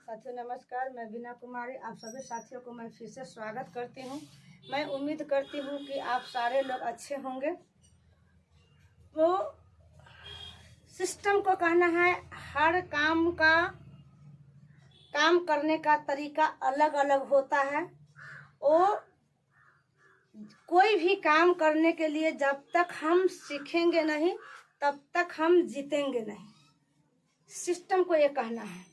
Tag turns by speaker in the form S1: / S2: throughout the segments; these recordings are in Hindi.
S1: साथियों नमस्कार, मैं बीना कुमारी आप सभी साथियों को मैं फिर से स्वागत करती हूँ। मैं उम्मीद करती हूँ कि आप सारे लोग अच्छे होंगे। तो सिस्टम को कहना है हर काम करने का तरीका अलग अलग होता है। वो कोई भी काम करने के लिए जब तक हम सीखेंगे नहीं तब तक हम जीतेंगे नहीं। सिस्टम को ये कहना है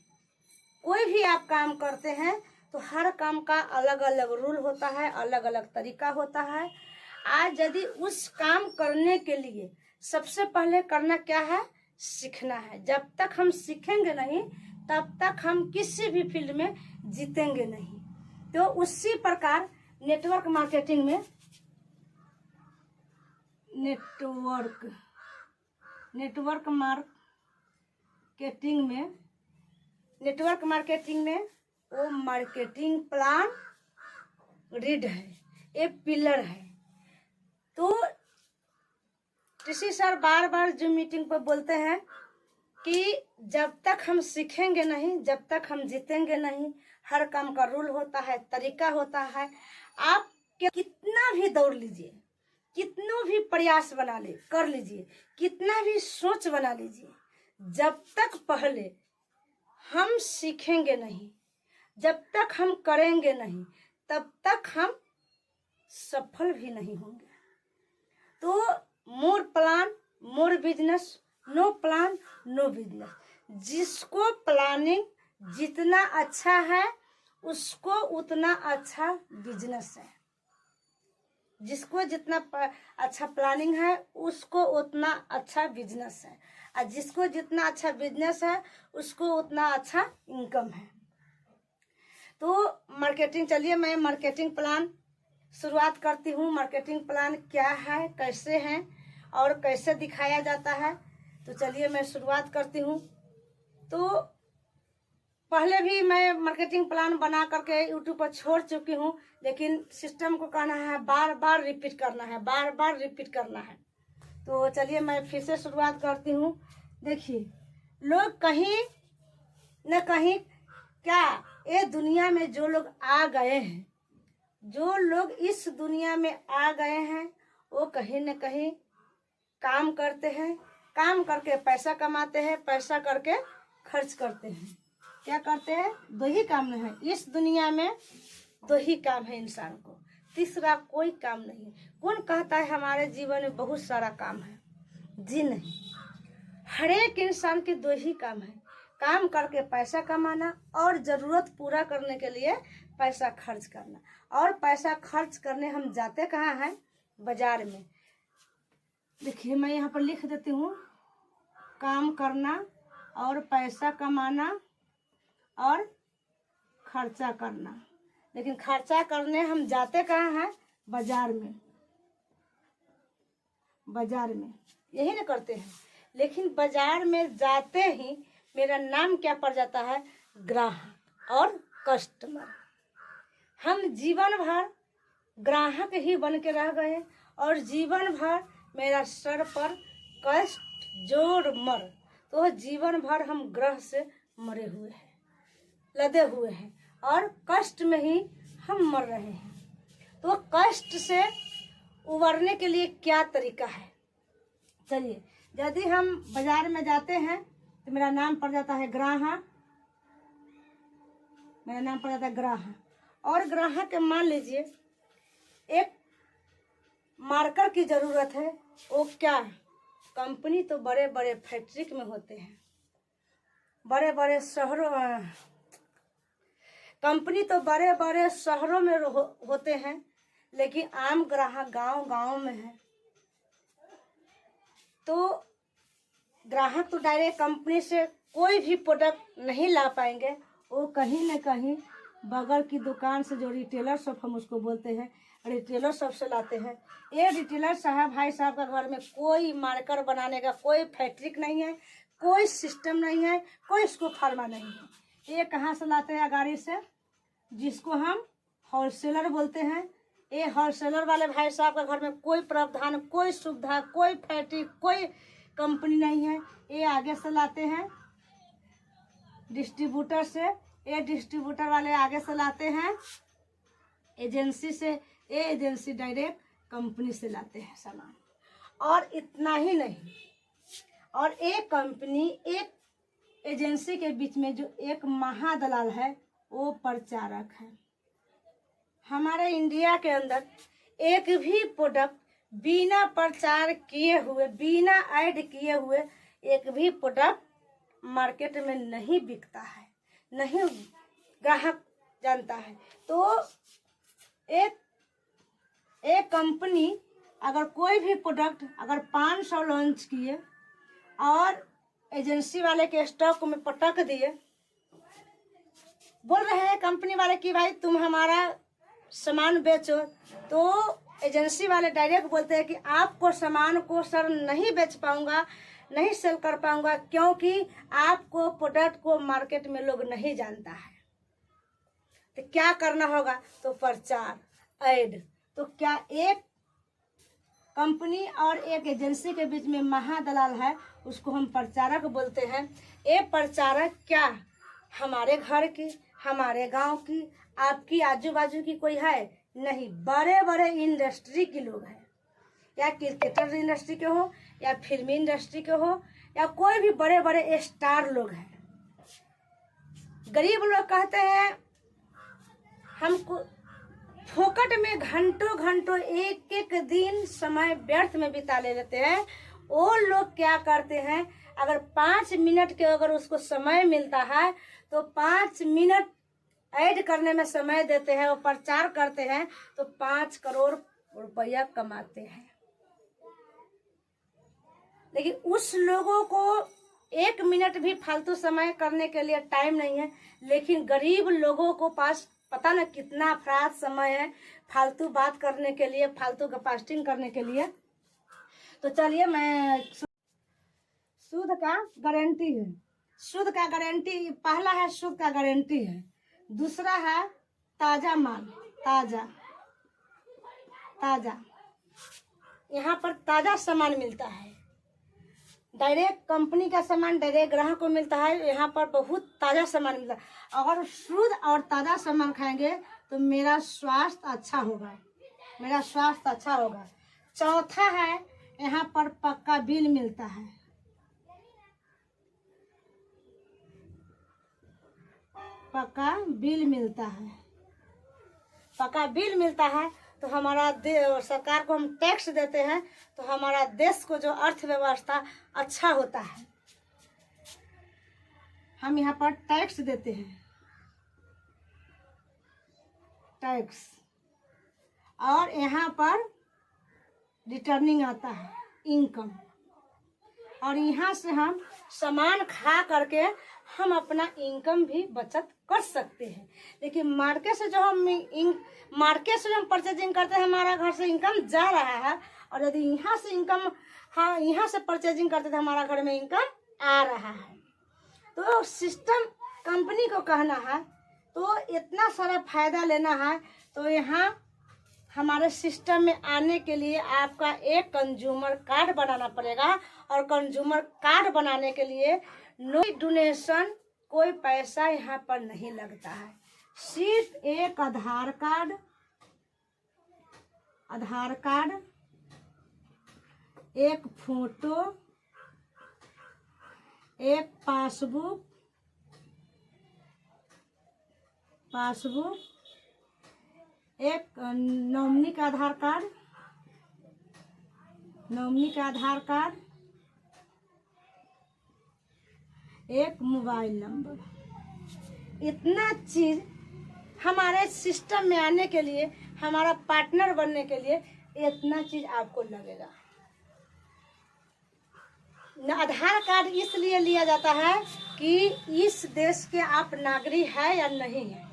S1: कोई भी आप काम करते हैं तो हर काम का अलग अलग रूल होता है, अलग अलग तरीका होता है। आज यदि उस काम करने के लिए सबसे पहले करना क्या है, सीखना है। जब तक हम सीखेंगे नहीं तब तक हम किसी भी फील्ड में जीतेंगे नहीं। तो उसी प्रकार नेटवर्क मार्केटिंग में वो मार्केटिंग प्लान रीड है, ये पिलर है। तो ऋषि सर बार बार जो मीटिंग पर बोलते हैं कि जब तक हम सीखेंगे नहीं जब तक हम जीतेंगे नहीं। हर काम का रूल होता है, तरीका होता है। आप कितना भी दौड़ लीजिए, कितना भी प्रयास कर लीजिए, कितना भी सोच बना लीजिए, जब तक पहले हम सीखेंगे नहीं, जब तक हम करेंगे नहीं, तब तक हम सफल भी नहीं होंगे। तो more plan more business, no plan no business. जिसको प्लानिंग जितना अच्छा है उसको उतना अच्छा बिजनेस है। जिसको जितना अच्छा प्लानिंग है उसको उतना अच्छा बिजनेस है, और जिसको जितना अच्छा बिजनेस है उसको उतना अच्छा इनकम है। तो मार्केटिंग, चलिए मैं मार्केटिंग प्लान शुरुआत करती हूँ। मार्केटिंग प्लान क्या है, कैसे है और कैसे दिखाया जाता है, तो चलिए मैं शुरुआत करती हूँ। तो पहले भी मैं मार्केटिंग प्लान बना करके यूट्यूब पर छोड़ चुकी हूँ, लेकिन सिस्टम को कहना है बार बार रिपीट करना है, बार बार रिपीट करना है। तो चलिए मैं फिर से शुरुआत करती हूँ। देखिए, लोग कहीं न कहीं क्या ये दुनिया में जो लोग आ गए हैं, जो लोग इस दुनिया में आ गए हैं, वो कहीं न कहीं काम करते हैं, काम करके पैसा कमाते हैं, पैसा करके खर्च करते हैं। क्या करते हैं? दो ही काम है इस दुनिया में, दो ही काम है इंसान को, तीसरा कोई काम नहीं। कौन कहता है हमारे जीवन में बहुत सारा काम है? जी नहीं, हर एक इंसान के दो ही काम है, काम करके पैसा कमाना और जरूरत पूरा करने के लिए पैसा खर्च करना। और पैसा खर्च करने हम जाते कहाँ हैं? बाजार में। देखिए मैं यहाँ पर लिख देती हूँ, काम करना और पैसा कमाना और खर्चा करना। लेकिन खर्चा करने हम जाते कहाँ हैं? बाजार में। बाजार में यही ना करते हैं। लेकिन बाजार में जाते ही मेरा नाम क्या पड़ जाता है? ग्राहक और कस्टमर। हम जीवन भर ग्राहक ही बन के रह गए और जीवन भर मेरा सर पर कष्ट जोर मर। तो जीवन भर हम ग्रह से मरे हुए हैं, लदे हुए हैं और कष्ट में ही हम मर रहे हैं। तो कष्ट से उबरने के लिए क्या तरीका है? चलिए, यदि हम बाजार में जाते हैं तो मेरा नाम पड़ जाता है ग्राहक, मेरा नाम पड़ जाता है ग्राहक। और ग्राहक के मान लीजिए एक मार्कर की जरूरत है। वो क्या? कंपनी तो बड़े बड़े फैक्ट्री में होते हैं, बड़े बड़े शहरों, कंपनी तो बड़े बड़े शहरों में होते हैं, लेकिन आम ग्राहक गांव गांव में है। तो ग्राहक तो डायरेक्ट कंपनी से कोई भी प्रोडक्ट नहीं ला पाएंगे। वो कहीं न कहीं बगल की दुकान से, जो रिटेलर शॉप हम उसको बोलते हैं, रिटेलर शॉप से लाते हैं। ये रिटेलर साहब, भाई साहब का घर में कोई मार्कर बनाने का कोई फैक्ट्री नहीं है, कोई सिस्टम नहीं है, कोई इसको फार्मा नहीं है। ये कहाँ से लाते हैं? गाड़ी से, जिसको हम होलसेलर बोलते हैं। ये होलसेलर वाले भाई साहब का घर में कोई प्रावधान, कोई सुविधा, कोई फैक्ट्री, कोई कंपनी नहीं है। ये आगे से लाते हैं डिस्ट्रीब्यूटर से, ये डिस्ट्रीब्यूटर वाले आगे से लाते हैं एजेंसी से, ये एजेंसी डायरेक्ट कंपनी से लाते हैं सामान। और इतना ही नहीं, और एक कंपनी एक एजेंसी के बीच में जो एक महादलाल है वो प्रचारक है। हमारे इंडिया के अंदर एक भी प्रोडक्ट बिना प्रचार किए हुए, बिना ऐड किए हुए एक भी प्रोडक्ट मार्केट में नहीं बिकता है, नहीं ग्राहक जानता है। तो एक कंपनी अगर कोई भी प्रोडक्ट अगर 500 लॉन्च किए और एजेंसी वाले के स्टॉक में पटक दिए, बोल रहे हैं कंपनी वाले कि भाई तुम हमारा सामान बेचो, तो एजेंसी वाले डायरेक्ट बोलते हैं कि आपको सामान को सर नहीं बेच पाऊंगा, नहीं सेल कर पाऊंगा, क्योंकि आपको प्रोडक्ट को मार्केट में लोग नहीं जानता है। तो क्या करना होगा? तो प्रचार, ऐड। तो क्या एक कंपनी और एक एजेंसी के बीच में महादलाल है, उसको हम प्रचारक बोलते हैं। ये प्रचारक क्या हमारे घर की, हमारे गांव की, आपकी आजू बाजू की कोई है? नहीं, बड़े बड़े इंडस्ट्री के लोग हैं, या क्रिकेटर इंडस्ट्री के हो, या फिल्मी इंडस्ट्री के हो, या कोई भी बड़े बड़े स्टार लोग हैं। गरीब लोग कहते हैं हमको फोकट में घंटों घंटों एक एक दिन समय व्यर्थ में बिता लेते हैं। वो लोग क्या करते हैं, अगर 5 मिनट के अगर उसको समय मिलता है तो 5 मिनट ऐड करने में समय देते हैं और प्रचार करते हैं, तो 5 करोड़ रुपया कमाते हैं। लेकिन उस लोगों को 1 मिनट भी फालतू समय करने के लिए टाइम नहीं है। लेकिन गरीब लोगों को पास पता न कितना अफराद समय है फालतू बात करने के लिए, फालतू गपास्टिंग करने के लिए। तो चलिए, मैं शुद्ध का गारंटी है, शुद्ध का गारंटी पहला है, शुद्ध का गारंटी है। दूसरा है ताजा माल, ताजा ताजा, यहाँ पर ताजा सामान मिलता है। डायरेक्ट कंपनी का सामान डायरेक्ट ग्राहक को मिलता है, यहाँ पर बहुत ताजा सामान मिलता है। अगर शुद्ध और ताजा सामान खाएंगे तो मेरा स्वास्थ्य अच्छा होगा, मेरा स्वास्थ्य अच्छा होगा। चौथा है, यहाँ पर पक्का बिल मिलता है। पक्का बिल मिलता है, पक्का बिल मिलता है। तो हमारा सरकार को हम टैक्स देते हैं, तो हमारा देश को जो अर्थव्यवस्था अच्छा होता है। हम यहाँ पर टैक्स देते हैं, टैक्स, और यहाँ पर रिटर्निंग आता है, इनकम। और यहाँ से हम सामान खा करके हम अपना इनकम भी बचत कर सकते हैं। लेकिन मार्केट से जो हम परचेजिंग करते हैं, हमारा घर से इनकम जा रहा है, और यदि यहाँ से इनकम, हाँ, यहाँ से परचेजिंग करते थे, हमारा घर में इनकम आ रहा है। तो सिस्टम कंपनी को कहना है, तो इतना सारा फायदा लेना है, तो यहाँ हमारे सिस्टम में आने के लिए आपका एक कंज्यूमर कार्ड बनाना पड़ेगा। और कंज्यूमर कार्ड बनाने के लिए नो डोनेशन, कोई पैसा यहाँ पर नहीं लगता है। सिर्फ एक आधार कार्ड, आधार कार्ड, एक फोटो, एक पासबुक, एक नॉमिनी का आधार कार्ड, नॉमिनी का आधार कार्ड, एक मोबाइल नंबर। इतना चीज हमारे सिस्टम में आने के लिए, हमारा पार्टनर बनने के लिए इतना चीज आपको लगेगा। आधार कार्ड इसलिए लिया जाता है कि इस देश के आप नागरिक है या नहीं है।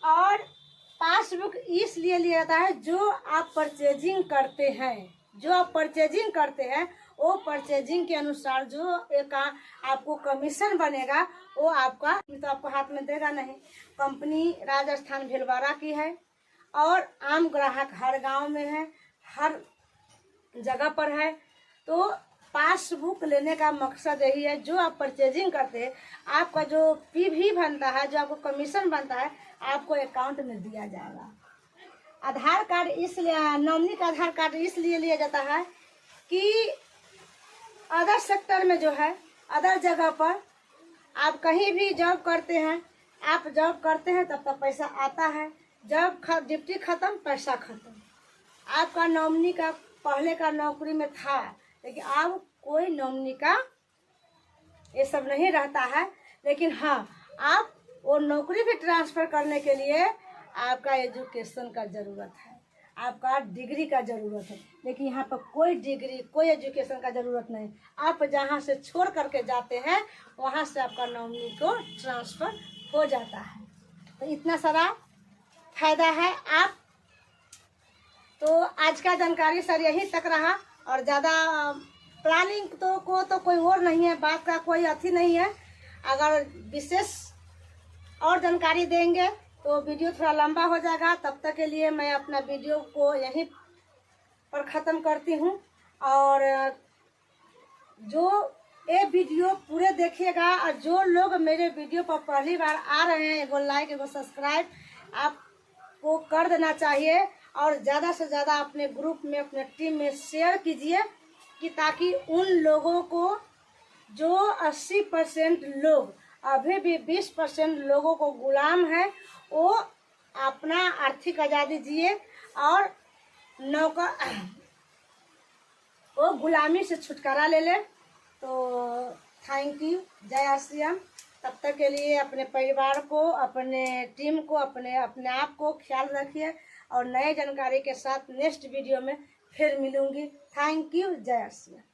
S1: और पासबुक इसलिए लिया जाता है, जो आप परचेजिंग करते हैं, जो आप परचेजिंग करते हैं, वो परचेजिंग के अनुसार जो एक आपको कमीशन बनेगा, वो आपका तो आपको हाथ में देगा नहीं। कंपनी राजस्थान भीलवाड़ा की है, और आम ग्राहक हर गांव में है, हर जगह पर है। तो पासबुक लेने का मकसद यही है, जो आप परचेजिंग करते हैं आपका जो पीवी बनता है, जो आपको कमीशन बनता है, आपको अकाउंट में दिया जाएगा। आधार कार्ड इसलिए, नॉमिनी का आधार कार्ड इसलिए लिया जाता है कि अदर सेक्टर में जो है, अदर जगह पर आप कहीं भी जॉब करते हैं, आप जॉब करते हैं तब तक पैसा आता है, जब ड्यूटी खत्म पैसा खत्म। आपका नॉमिनी का पहले का नौकरी में था, लेकिन अब कोई नॉमिनी का ये सब नहीं रहता है। लेकिन हाँ, आप वो नौकरी भी ट्रांसफर करने के लिए आपका एजुकेशन का ज़रूरत है, आपका डिग्री का ज़रूरत है। लेकिन यहाँ पर कोई डिग्री, कोई एजुकेशन का ज़रूरत नहीं। आप जहाँ से छोड़ करके जाते हैं वहाँ से आपका नॉमिनी को ट्रांसफ़र हो जाता है। तो इतना सारा फायदा है। आप तो आज का जानकारी सर यहीं तक रहा, और ज़्यादा प्लानिंग तो कोई और नहीं है, बात का कोई अथी नहीं है। अगर विशेष और जानकारी देंगे तो वीडियो थोड़ा लंबा हो जाएगा। तब तक के लिए मैं अपना वीडियो को यहीं पर ख़त्म करती हूँ। और जो ये वीडियो पूरे देखिएगा, और जो लोग मेरे वीडियो पर पहली बार आ रहे हैं, एगो लाइक एगो सब्सक्राइब आपको कर देना चाहिए। और ज़्यादा से ज़्यादा अपने ग्रुप में, अपने टीम में शेयर कीजिए, कि ताकि उन लोगों को जो 80% लोग अभी भी 20% लोगों को गुलाम है, वो अपना आर्थिक आज़ादी जिए और वो गुलामी से छुटकारा ले ले। तो थैंक यू, जय श्री राम। तब तक के लिए अपने परिवार को, अपने टीम को, अपने आप को ख्याल रखिए, और नए जानकारी के साथ नेक्स्ट वीडियो में फिर मिलूंगी। थैंक यू, जय श्री राम।